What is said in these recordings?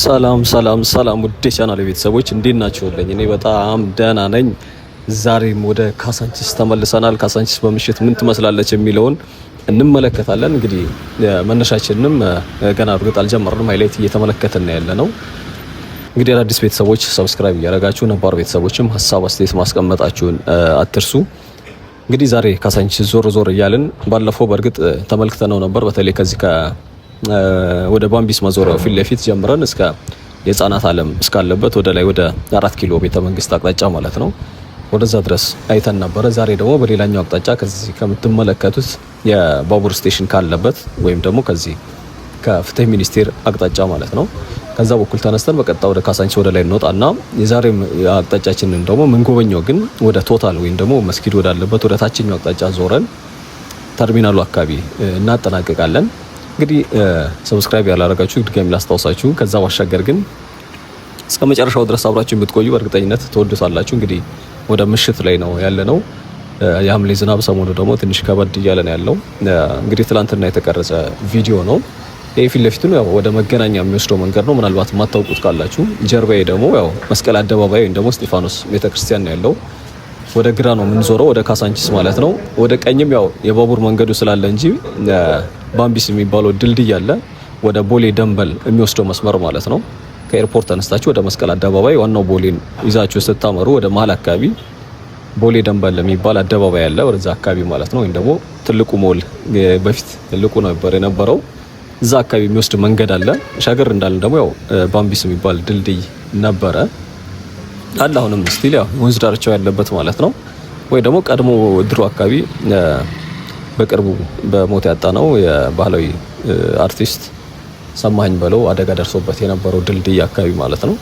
ሰላም ውድ ቻናል ቤተሰቦች እንዴት ናችሁልኝ? እኔ በጣም ደህና ነኝ። ዛሬም ወደ ካሳንቺስ ተመልሰናል። ካሳንቺስ በምሽት ምን ትመስላለች የሚለውን እንመለከታለን። እንግዲህ መነሻችንንም ገና እርግጥ አልጀመርንም፣ ሃይላይት እየተመለከትን ያለ ነው። እንግዲህ አዳዲስ ቤተሰቦች ሰብስክራይብ እያደረጋችሁ ነባር ቤተሰቦችም ሀሳብ አስተያየት ማስቀመጣችሁን አትርሱ። እንግዲህ ዛሬ ካሳንቺስ ዞር እያልን ባለፈው በእርግጥ ተመልክተነው ነበር። በተለይ ከዚህ ወደ ባምቢስ መዞሪያው ፊት ለፊት ጀምረን እስከ የህፃናት ዓለም እስካለበት ወደ ላይ ወደ 4 ኪሎ ቤተ መንግስት አቅጣጫ ማለት ነው ወደዛ ድረስ አይተን ነበረ። ዛሬ ደግሞ በሌላኛው አቅጣጫ ከዚህ ከምትመለከቱት የባቡር ስቴሽን ካለበት ወይም ደግሞ ከዚህ ከፍትህ ሚኒስቴር አቅጣጫ ማለት ነው ከዛ በኩል ተነስተን በቀጥታ ወደ ካሳንቺስ ወደ ላይ እንወጣና የዛሬም አቅጣጫችንን ደግሞ ምንጎበኘው ግን ወደ ቶታል ወይም ደግሞ መስጊድ ወዳለበት ወደ ታችኛው አቅጣጫ ዞረን ተርሚናሉ አካባቢ እናጠናቀቃለን። እንግዲህ ሰብስክራይብ ያላደረጋችሁ ድጋሚ ላስታውሳችሁ። ከዛ ባሻገር ግን እስከ መጨረሻው ድረስ አብራችሁ የምትቆዩ በእርግጠኝነት ተወዱታላችሁ። እንግዲህ ወደ ምሽት ላይ ነው ያለነው። የሐምሌ ዝናብ ሰሞኑ ደግሞ ትንሽ ከበድ እያለ ነው ያለው። እንግዲህ ትላንትና የተቀረጸ ቪዲዮ ነው። ይሄ ፊት ለፊቱ ነው ወደ መገናኛ የሚወስደው መንገድ ነው። ምናልባት የማታውቁት ካላችሁ ጀርባዬ ደግሞ ያው መስቀል አደባባይ ወይም ደግሞ እስጢፋኖስ ቤተክርስቲያን ነው ያለው። ወደ ግራ ነው የምንዞረው ወደ ካሳንቺስ ማለት ነው። ወደ ቀኝም ያው የባቡር መንገዱ ስላለ እንጂ ባምቢስ የሚባለው ድልድይ አለ ወደ ቦሌ ደንበል የሚወስደው መስመር ማለት ነው። ከኤርፖርት ተነስታችሁ ወደ መስቀል አደባባይ ዋናው ቦሌን ይዛችሁ ስታመሩ ወደ መሀል አካባቢ ቦሌ ደንበል የሚባል አደባባይ አለ ወደዛ አካባቢ ማለት ነው። ወይም ደግሞ ትልቁ ሞል በፊት ትልቁ ነበር የነበረው እዛ አካባቢ የሚወስድ መንገድ አለ። ሻገር እንዳለን ደግሞ ያው ባምቢስ የሚባል ድልድይ ነበረ አለ አሁንም ስቲል ያው ወንዝ ዳርቻው ያለበት ማለት ነው። ወይ ደግሞ ቀድሞ ድሮ አካባቢ በቅርቡ በሞት ያጣነው የባህላዊ አርቲስት ሰማኸኝ በለው አደጋ ደርሶበት የነበረው ድልድይ አካባቢ ማለት ነው።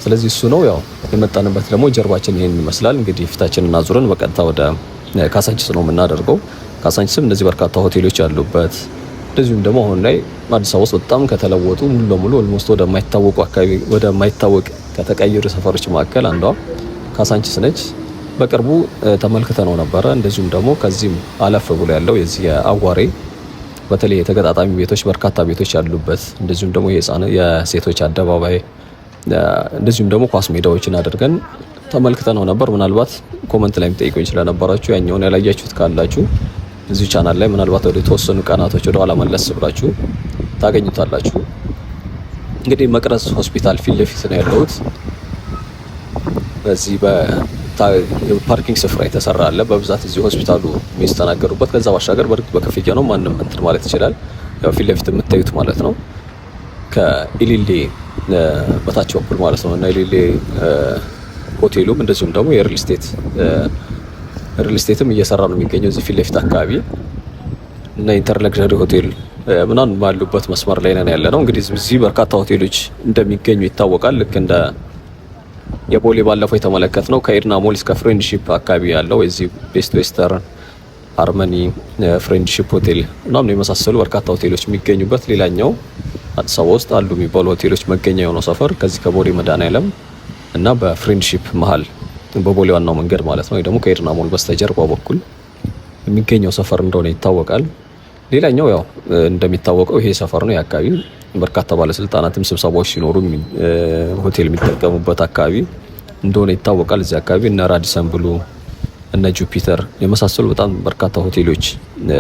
ስለዚህ እሱ ነው ያው የመጣንበት። ደግሞ ጀርባችን ይሄን ይመስላል። እንግዲህ ፊታችንን አዙረን በቀጥታ ወደ ካሳንቺስ ነው የምናደርገው። ካሳንቺስም እንደዚህ በርካታ ሆቴሎች ያሉበት እንደዚሁም ደግሞ አሁን ላይ አዲስ አበባ ውስጥ በጣም ከተለወጡ ሙሉ ለሙሉ ኦልሞስት ወደ ማይታወቁ አካባቢ ወደ ማይታወቅ ከተቀየሩ ሰፈሮች መካከል አንዷ ካሳንቺስ ነች። በቅርቡ ተመልክተነው ነበረ። እንደዚሁም ደግሞ ከዚህም አለፍ ብሎ ያለው የዚህ የአዋሬ በተለይ የተገጣጣሚ ቤቶች በርካታ ቤቶች ያሉበት እንደዚሁም ደግሞ የሴቶች አደባባይ እንደዚሁም ደግሞ ኳስ ሜዳዎችን አድርገን ተመልክተነው ነበር። ምናልባት ኮመንት ላይ ጠይቁኝ ስለነበራችሁ ያኛውን ያላያችሁት ካላችሁ እዚህ ቻናል ላይ ምናልባት ወደ ተወሰኑ ቀናቶች ወደ ኋላ መለስ ብላችሁ ታገኙታላችሁ። እንግዲህ መቅረዝ ሆስፒታል ፊት ለፊት ነው ያለሁት። በዚህ በፓርኪንግ ስፍራ የተሰራ አለ በብዛት እዚህ ሆስፒታሉ የሚስተናገዱበት። ከዛ ባሻገር በርግጥ በክፍያ ነው ማንም እንትን ማለት ይችላል። ያው ፊት ለፊት የምታዩት ማለት ነው ከኢሊሌ በታች በኩል ማለት ነው እና ኢሊሌ ሆቴሉም እንደዚሁም ደግሞ የሪል ስቴትም እየሰራ ነው የሚገኘው እዚህ ፊት ለፊት አካባቢ እና ኢንተርለክዠሪ ሆቴል ምናምን ባሉበት መስመር ላይ ነን ያለ ነው። እንግዲህ እዚህ በርካታ ሆቴሎች እንደሚገኙ ይታወቃል። ልክ እንደ የቦሌ ባለፈው የተመለከት ነው ከኤድና ሞል እስከ ፍሬንድሺፕ አካባቢ ያለው እዚህ ቤስት ዌስተርን፣ ሃርመኒ፣ ፍሬንድሺፕ ሆቴል ምናምን የመሳሰሉ በርካታ ሆቴሎች የሚገኙበት ሌላኛው አዲስ አበባ ውስጥ አሉ የሚባሉ ሆቴሎች መገኛ የሆነው ሰፈር ከዚህ ከቦሌ መድኃኔዓለም እና በፍሬንድሺፕ መሀል በቦሌ ዋናው መንገድ ማለት ነው ወይ ደግሞ ከኤድና ሞል በስተጀርባ በኩል የሚገኘው ሰፈር እንደሆነ ይታወቃል። ሌላኛው ያው እንደሚታወቀው ይሄ ሰፈር ነው። የአካባቢ በርካታ ባለስልጣናትም ስብሰባዎች ሲኖሩ ሆቴል የሚጠቀሙበት አካባቢ እንደሆነ ይታወቃል። እዚህ አካባቢ እነ ራዲሰን ብሉ እነ ጁፒተር የመሳሰሉ በጣም በርካታ ሆቴሎች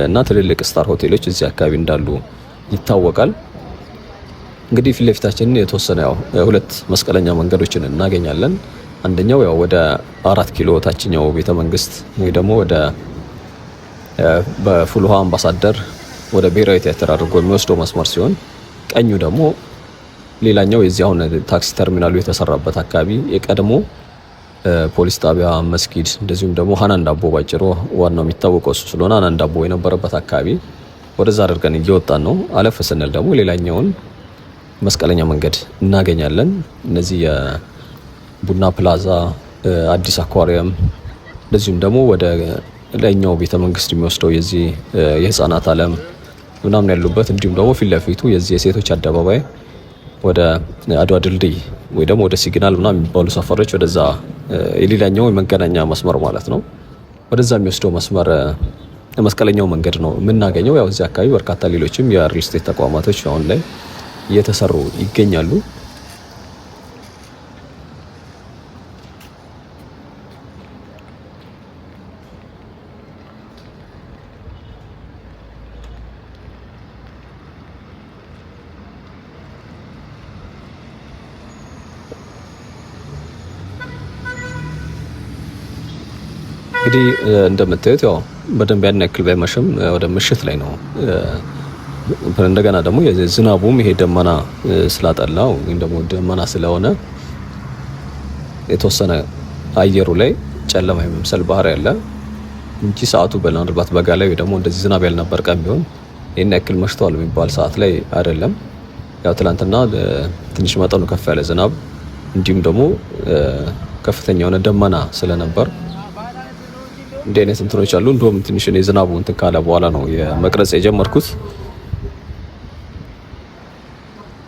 እና ትልልቅ ስታር ሆቴሎች እዚህ አካባቢ እንዳሉ ይታወቃል። እንግዲህ ፊት ለፊታችንን የተወሰነ ያው ሁለት መስቀለኛ መንገዶችን እናገኛለን። አንደኛው ያው ወደ 4 ኪሎ ታችኛው ቤተ መንግስት ወይ ደግሞ ወደ በፉልውሃ አምባሳደር ወደ ብሔራዊ ቲያትር አድርጎ የሚወስደው መስመር ሲሆን ቀኙ ደግሞ ሌላኛው የዚህ አሁን ታክሲ ተርሚናሉ የተሰራበት አካባቢ የቀድሞ ፖሊስ ጣቢያ፣ መስጊድ እንደዚሁም ደግሞ ሀናን ዳቦ ባጭሩ ዋናው የሚታወቀው እሱ ስለሆነ ሀናን ዳቦ የነበረበት አካባቢ ወደዛ አድርገን እየወጣን ነው። አለፍ ስንል ደግሞ ሌላኛውን መስቀለኛ መንገድ እናገኛለን። እነዚህ የቡና ፕላዛ፣ አዲስ አኳሪየም እንደዚሁም ደግሞ ወደ ላይኛው ቤተ መንግስት የሚወስደው የዚህ የህፃናት ዓለም ምናምን ያሉበት እንዲሁም ደግሞ ፊት ለፊቱ የዚህ የሴቶች አደባባይ ወደ አድዋ ድልድይ ወይ ደግሞ ወደ ሲግናል ምናምን የሚባሉ ሰፈሮች ወደዛ የሌላኛው የመገናኛ መስመር ማለት ነው ወደዛ የሚወስደው መስመር መስቀለኛው መንገድ ነው የምናገኘው። ያው እዚህ አካባቢ በርካታ ሌሎችም የሪል ስቴት ተቋማቶች አሁን ላይ እየተሰሩ ይገኛሉ። እንግዲህ እንደምታዩት ያው በደንብ ያን ያክል ባይመሽም ወደ ምሽት ላይ ነው። እንደገና ደግሞ ዝናቡም ይሄ ደመና ስላጠላው ወይም ደግሞ ደመና ስለሆነ የተወሰነ አየሩ ላይ ጨለማ የመምሰል ባህሪ ያለ እንጂ ሰዓቱ በላንድባት በጋ ላይ ወይ ደግሞ እንደዚህ ዝናብ ያልነበር ቀን ቢሆን ይሄን ያክል መሽቷል የሚባል ሰዓት ላይ አይደለም። ያው ትላንትና ትንሽ መጠኑ ከፍ ያለ ዝናብ እንዲሁም ደግሞ ከፍተኛ የሆነ ደመና ስለነበር እንደ አይነት እንትኖች አሉ። እንደውም ትንሽ እኔ ዝናቡ እንትን ካለ በኋላ ነው የመቅረጽ የጀመርኩት።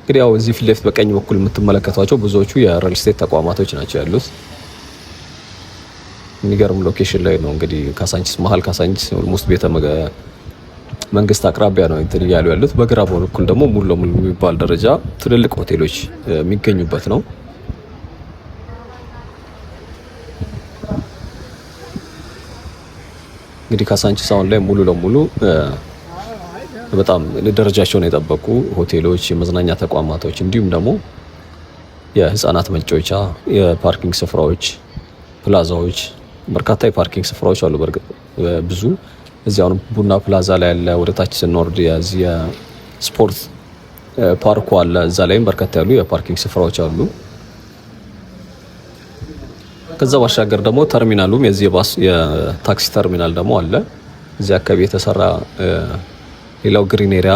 እንግዲህ ያው እዚህ ፊት ለፊት በቀኝ በኩል የምትመለከቷቸው ብዙዎቹ የሪል ስቴት ተቋማቶች ናቸው ያሉት። የሚገርም ሎኬሽን ላይ ነው እንግዲህ ካሳንቺስ መሀል ካሳንቺስ ኦልሞስት ቤተ መንግስት አቅራቢያ ነው እንትን እያሉ ያሉት። በግራ በኩል ደግሞ ሙሉ ለሙሉ የሚባል ደረጃ ትልልቅ ሆቴሎች የሚገኙበት ነው። እንግዲህ ካሳንቺስ አሁን ላይ ሙሉ ለሙሉ በጣም ደረጃቸውን የጠበቁ ሆቴሎች፣ የመዝናኛ ተቋማቶች እንዲሁም ደግሞ የህፃናት መጫወቻ፣ የፓርኪንግ ስፍራዎች፣ ፕላዛዎች፣ በርካታ የፓርኪንግ ስፍራዎች አሉ። በርግጥ ብዙ እዚህ አሁን ቡና ፕላዛ ላይ ያለ፣ ወደ ታች ስንወርድ የዚህ የስፖርት ፓርኩ አለ። እዛ ላይም በርካታ ያሉ የፓርኪንግ ስፍራዎች አሉ። ከዛ ባሻገር ደግሞ ተርሚናሉም የዚህ ባስ የታክሲ ተርሚናል ደግሞ አለ። እዚህ አካባቢ የተሰራ ሌላው ግሪን ኤሪያ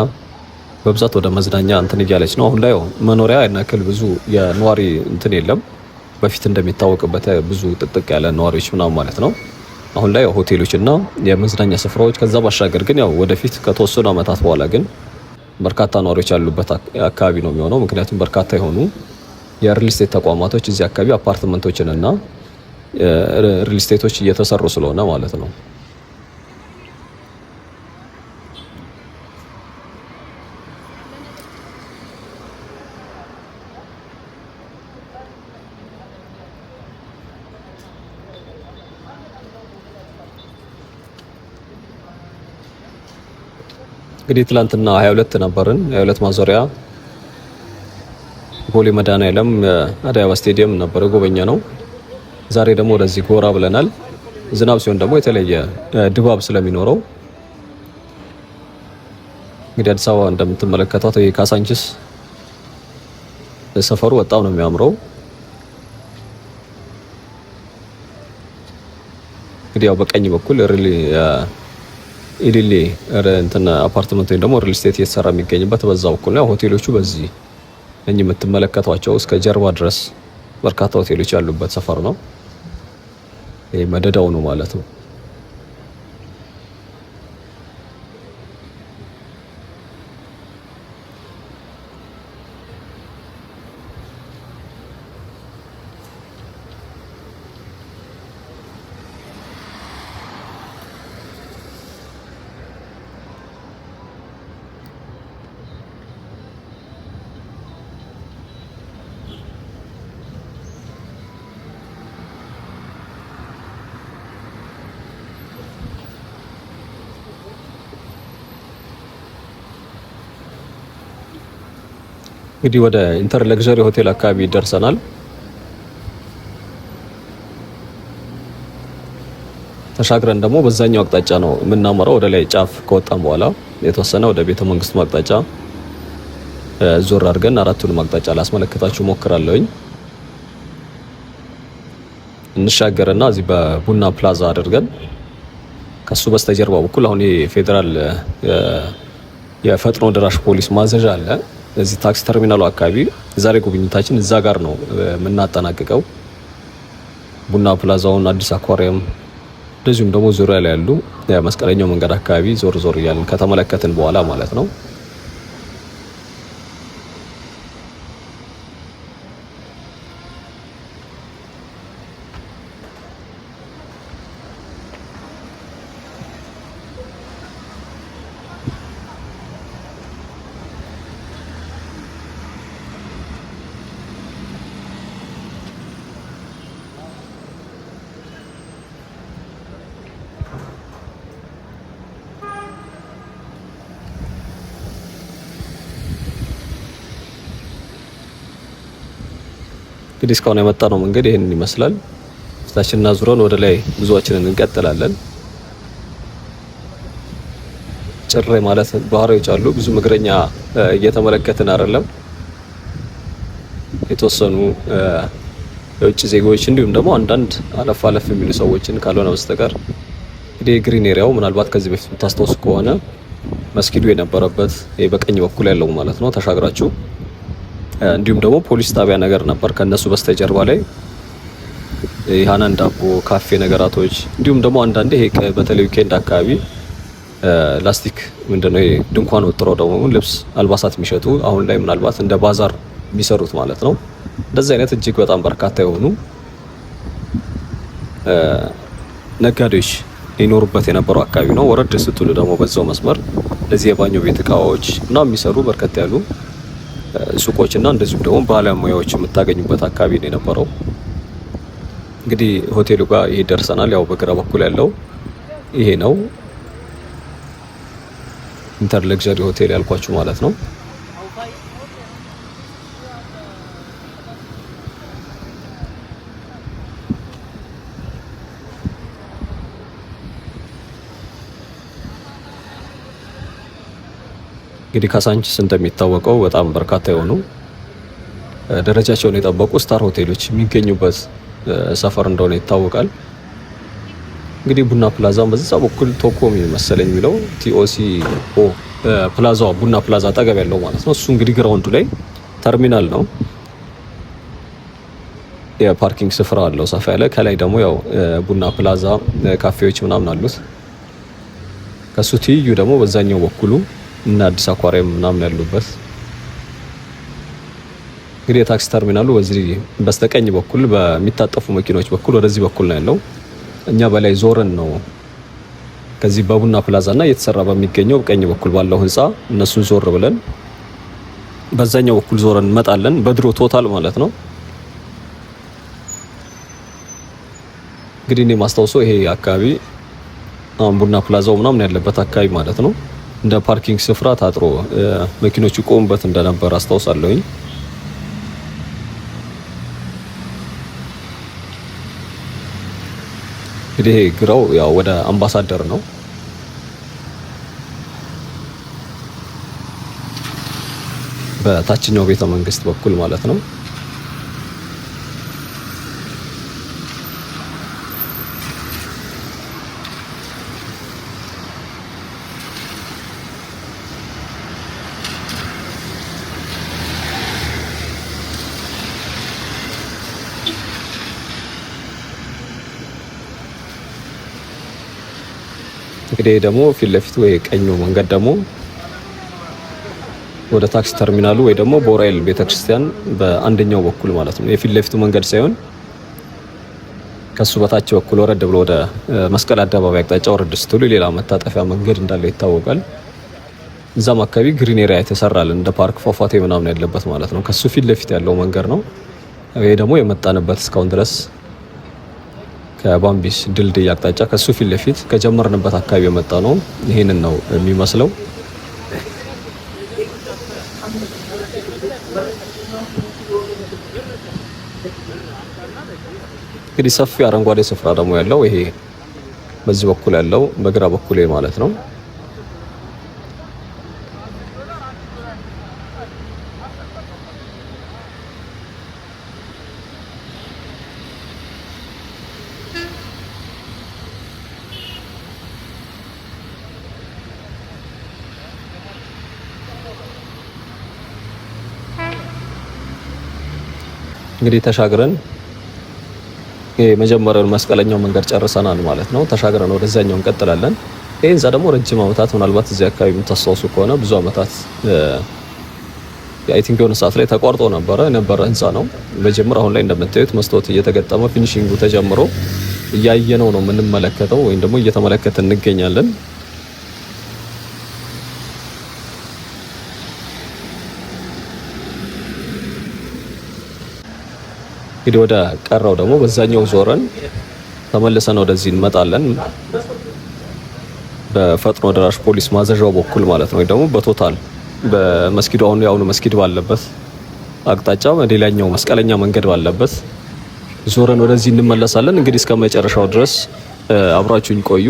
በብዛት ወደ መዝናኛ እንትን እያለች ነው። አሁን ላይ መኖሪያ ያናክል ብዙ የነዋሪ እንትን የለም። በፊት እንደሚታወቅበት ብዙ ጥቅጥቅ ያለ ነዋሪዎች ምናምን ማለት ነው። አሁን ላይ ሆቴሎች እና የመዝናኛ ስፍራዎች። ከዛ ባሻገር ግን ያው ወደፊት ከተወሰኑ ዓመታት በኋላ ግን በርካታ ነዋሪዎች ያሉበት አካባቢ ነው የሚሆነው። ምክንያቱም በርካታ የሆኑ የሪል ስቴት ተቋማቶች እዚህ አካባቢ አፓርትመንቶችን እና ሪል ስቴቶች እየተሰሩ ስለሆነ ማለት ነው። እንግዲህ ትላንትና 22 ነበርን። 22 ማዞሪያ ቦሌ መድኃኔዓለም አዲስ አበባ ስቴዲየም ነበር ጎበኛ ነው። ዛሬ ደግሞ ወደዚህ ጎራ ብለናል። ዝናብ ሲሆን ደግሞ የተለየ ድባብ ስለሚኖረው እንግዲህ አዲስ አበባ እንደምትመለከቷት የካሳንቺስ ሰፈሩ በጣም ነው የሚያምረው። እንግዲህ ያው በቀኝ በኩል ኢሊሊ እንትን አፓርትመንት ወይም ደግሞ ሪል ስቴት እየተሰራ የሚገኝበት በዛ በኩል ነው። ሆቴሎቹ በዚህ የምትመለከቷቸው እስከ ጀርባ ድረስ በርካታ ሆቴሎች ያሉበት ሰፈር ነው። ይሄ መደዳው ነው ማለት ነው። እንግዲህ ወደ ኢንተር ለግዠሪ ሆቴል አካባቢ ደርሰናል። ተሻግረን ደግሞ በዛኛው አቅጣጫ ነው የምናመራው። ወደ ላይ ጫፍ ከወጣን በኋላ የተወሰነ ወደ ቤተ መንግስቱ አቅጣጫ ዞር አድርገን አራቱንም አቅጣጫ ላስመለከታችሁ ሞክራለሁኝ። እንሻገርና እዚህ በቡና ፕላዛ አድርገን ከሱ በስተጀርባ በኩል አሁን የፌዴራል የፈጥኖ ደራሽ ፖሊስ ማዘዣ አለ። እዚህ ታክሲ ተርሚናሉ አካባቢ ዛሬ ጉብኝታችን እዛ ጋር ነው የምናጠናቅቀው። ቡና ፕላዛውን፣ አዲስ አኳሪየም እንደዚሁም ደግሞ ዙሪያ ላይ ያሉ የመስቀለኛው መንገድ አካባቢ ዞር ዞር እያልን ከተመለከትን በኋላ ማለት ነው እንግዲህ እስካሁን የመጣ ነው መንገድ ይሄንን ይመስላል። ፊታችንን አዙረን ወደ ላይ ጉዞአችንን እንቀጥላለን። ጭር ማለት ባህሪዎች አሉ። ብዙ እግረኛ እየተመለከትን አይደለም። የተወሰኑ የውጭ ዜጎች እንዲሁም ደግሞ አንዳንድ አለፍ አለፍ የሚሉ ሰዎችን ካልሆነ በስተቀር እንግዲህ ግሪን ኤሪያው ምናልባት ከዚህ በፊት የምታስታውሱ ከሆነ መስጊዱ የነበረበት በቀኝ በኩል ያለው ማለት ነው ተሻግራችሁ፣ እንዲሁም ደግሞ ፖሊስ ጣቢያ ነገር ነበር ከነሱ በስተጀርባ ላይ የሃናን ዳቦ ካፌ ነገራቶች፣ እንዲሁም ደግሞ አንዳንዴ በተለይ ዊኬንድ አካባቢ ላስቲክ ምንድነው ድንኳን ወጥረው ደግሞ ልብስ አልባሳት የሚሸጡ አሁን ላይ ምናልባት እንደ ባዛር የሚሰሩት ማለት ነው። እንደዚህ አይነት እጅግ በጣም በርካታ የሆኑ ነጋዴዎች ሊኖሩበት የነበረው አካባቢ ነው። ወረድ ስትሉ ደግሞ በዛው መስመር ለዚህ የባኞ ቤት እቃዎች እና የሚሰሩ በርከት ያሉ ሱቆች እና እንደዚሁም ደግሞ ባለሙያዎች የምታገኙበት አካባቢ ነው የነበረው። እንግዲህ ሆቴሉ ጋር ይሄ ደርሰናል። ያው በግራ በኩል ያለው ይሄ ነው ኢንተር ለግዠሪ ሆቴል ያልኳችሁ ማለት ነው። እንግዲህ ካሳንቺስ እንደሚታወቀው በጣም በርካታ የሆኑ ደረጃቸውን የጠበቁ ስታር ሆቴሎች የሚገኙበት ሰፈር እንደሆነ ይታወቃል። እንግዲህ ቡና ፕላዛን በዛ በኩል ቶኮም መሰለኝ የሚለው ቲኦሲኦ ፕላዛው ቡና ፕላዛ አጠገብ ያለው ማለት ነው። እሱ እንግዲህ ግራውንዱ ላይ ተርሚናል ነው። የፓርኪንግ ስፍራ አለው ሰፋ ያለ። ከላይ ደግሞ ያው ቡና ፕላዛ ካፌዎች ምናምን አሉት። ከሱ ትይዩ ደግሞ በዛኛው በኩሉ እና አዲስ አኳሪየም ምናምን ያሉበት እንግዲህ የታክሲ ተርሚናሉ በዚህ በስተቀኝ በኩል በሚታጠፉ መኪኖች በኩል ወደዚህ በኩል ነው ያለው። እኛ በላይ ዞረን ነው ከዚህ በቡና ፕላዛ እና እየተሰራ በሚገኘው ቀኝ በኩል ባለው ህንጻ እነሱን ዞር ብለን በዛኛው በኩል ዞረን እንመጣለን። በድሮ ቶታል ማለት ነው። እንግዲህ እኔ ማስታውሰው ይሄ አካባቢ ቡና ፕላዛው ምናምን ያለበት አካባቢ ማለት ነው እንደ ፓርኪንግ ስፍራ ታጥሮ መኪኖች ይቆሙበት እንደነበር አስታውሳለሁኝ። እንግዲህ ግራው ያው ወደ አምባሳደር ነው። በታችኛው ቤተ መንግስት በኩል ማለት ነው። እንግዲህ ደግሞ ፊት ለፊቱ ወይ ቀኙ መንገድ ደግሞ ወደ ታክሲ ተርሚናሉ ወይ ደግሞ ቦራይል ቤተክርስቲያን በአንደኛው በኩል ማለት ነው። የፊት ለፊቱ መንገድ ሳይሆን ከሱ በታች በኩል ወረድ ብሎ ወደ መስቀል አደባባይ አቅጣጫ ወረድ ስትሉ ሌላ መታጠፊያ መንገድ እንዳለ ይታወቃል። እዛም አካባቢ ግሪን ኤሪያ የተሰራልን እንደ ፓርክ ፏፏቴ ምናምን ያለበት ማለት ነው። ከሱ ፊት ለፊት ያለው መንገድ ነው። ይሄ ደግሞ የመጣንበት እስካሁን ድረስ ከባምቢስ ድልድይ አቅጣጫ ከሱ ፊት ለፊት ከጀመርንበት አካባቢ የመጣ ነው። ይሄንን ነው የሚመስለው። እንግዲህ ሰፊ አረንጓዴ ስፍራ ደግሞ ያለው ይሄ በዚህ በኩል ያለው በግራ በኩል ማለት ነው። እንግዲህ ተሻግረን የመጀመሪያውን መስቀለኛው መንገድ ጨርሰናል ማለት ነው። ተሻግረን ወደዛኛው እንቀጥላለን። ይሄ ህንጻ ደግሞ ረጅም ዓመታት ምናልባት እዚህ አካባቢ የምታስታውሱ ከሆነ ብዙ ዓመታት አይ ቲንክ የሆነ ሰዓት ላይ ተቋርጦ የነበረ ህንጻ ነው። በጀምር አሁን ላይ እንደምታዩት መስታወት እየተገጠመ ፊኒሺንጉ ተጀምሮ እያየነው ነው የምንመለከተው ወይም ደግሞ እየተመለከትን እንገኛለን። እንግዲህ ወደ ቀረው ደግሞ በዛኛው ዞረን ተመልሰን ወደዚህ እንመጣለን። በፈጥኖ ደራሽ ፖሊስ ማዘዣው በኩል ማለት ነው። ወይ ደግሞ በቶታል በመስጊዱ አሁን ያውኑ መስጊድ ባለበት አቅጣጫ ሌላኛው መስቀለኛ መንገድ ባለበት ዞረን ወደዚህ እንመለሳለን። እንግዲህ እስከ መጨረሻው ድረስ አብራችሁኝ ቆዩ።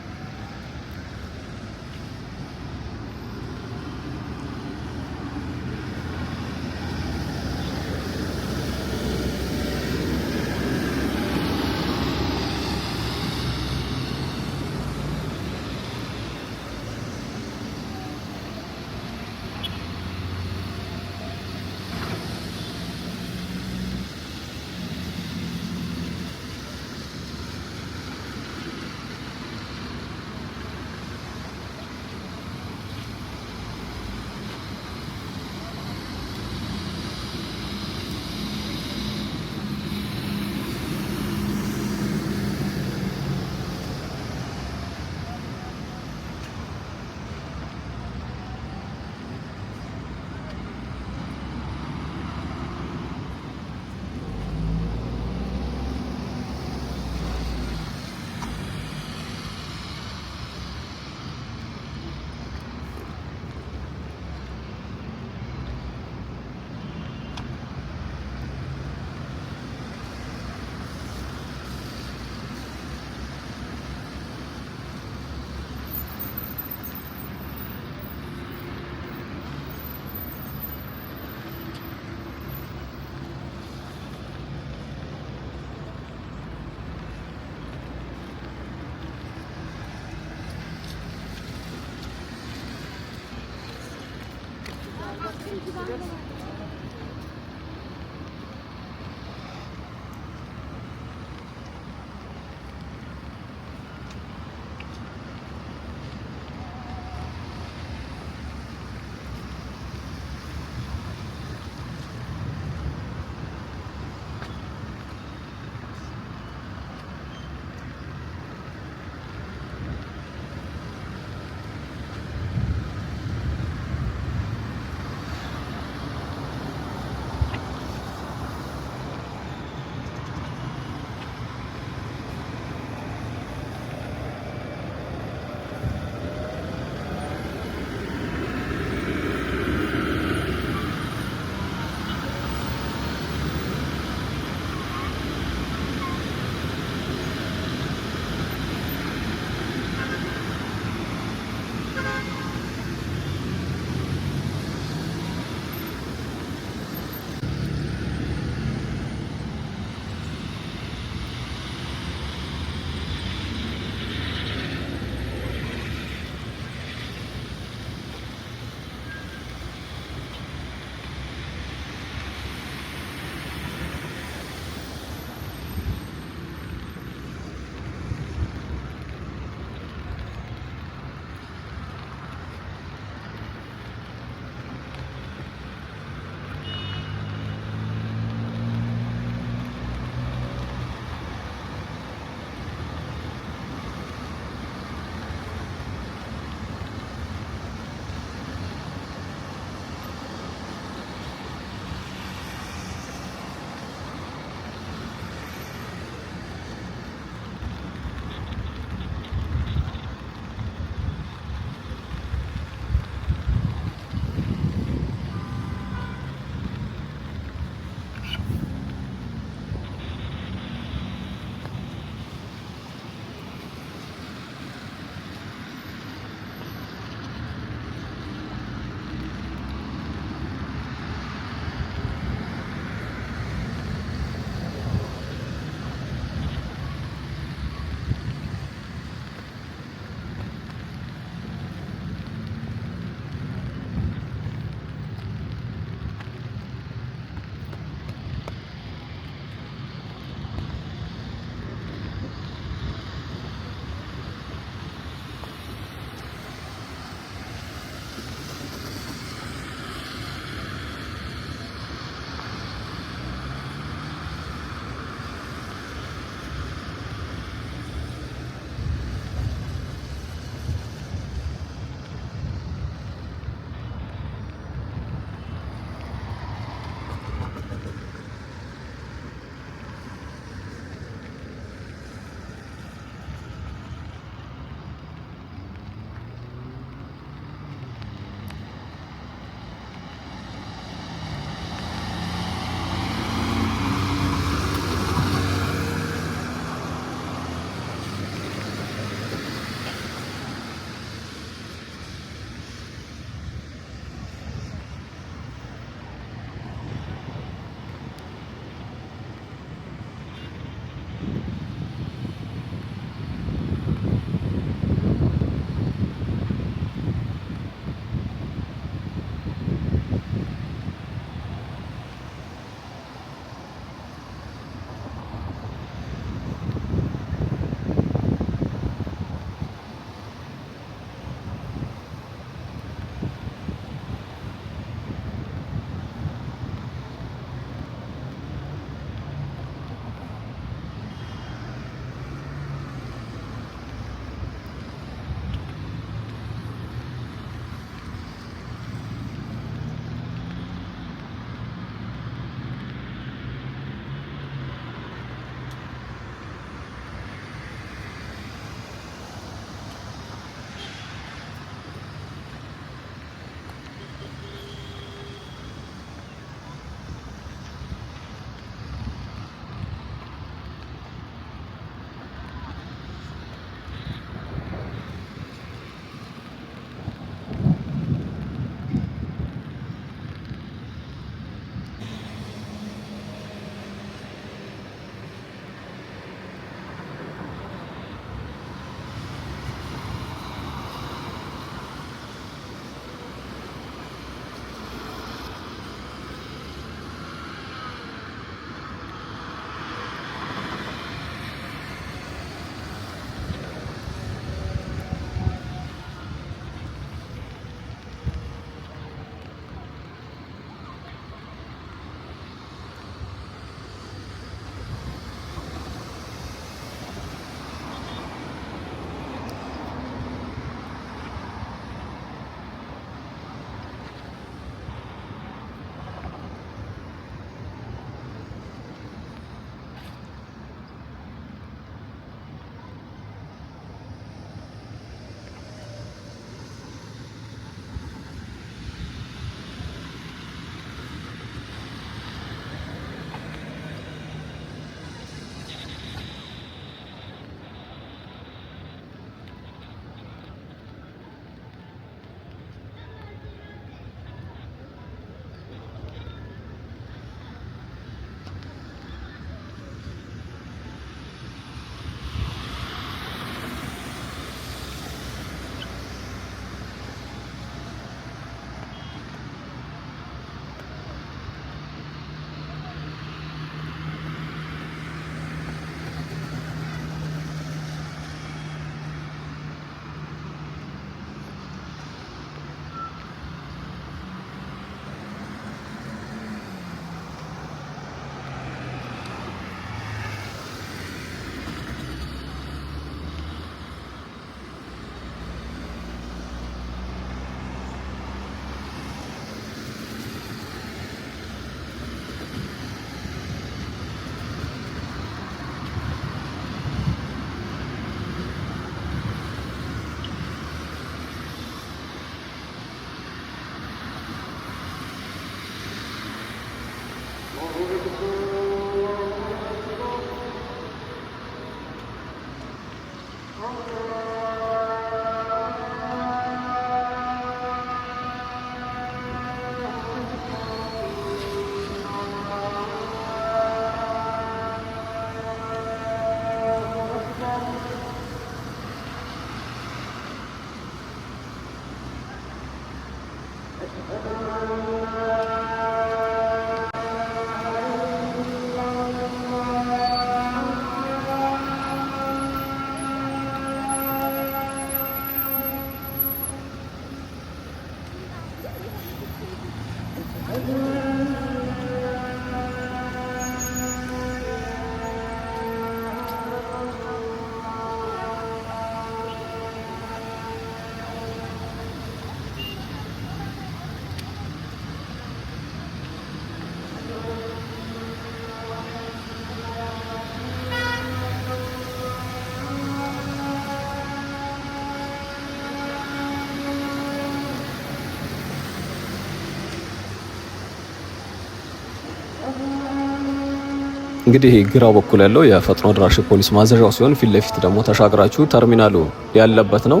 እንግዲህ ግራው በኩል ያለው የፈጥኖ ድራሽ ፖሊስ ማዘዣው ሲሆን ፊት ለፊት ደግሞ ተሻግራችሁ ተርሚናሉ ያለበት ነው።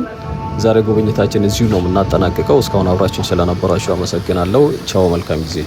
ዛሬ ጉብኝታችን እዚሁ ነው የምናጠናቅቀው። እስካሁን አብራችሁን ስለነበራችሁ አመሰግናለሁ። ቻው፣ መልካም ጊዜ።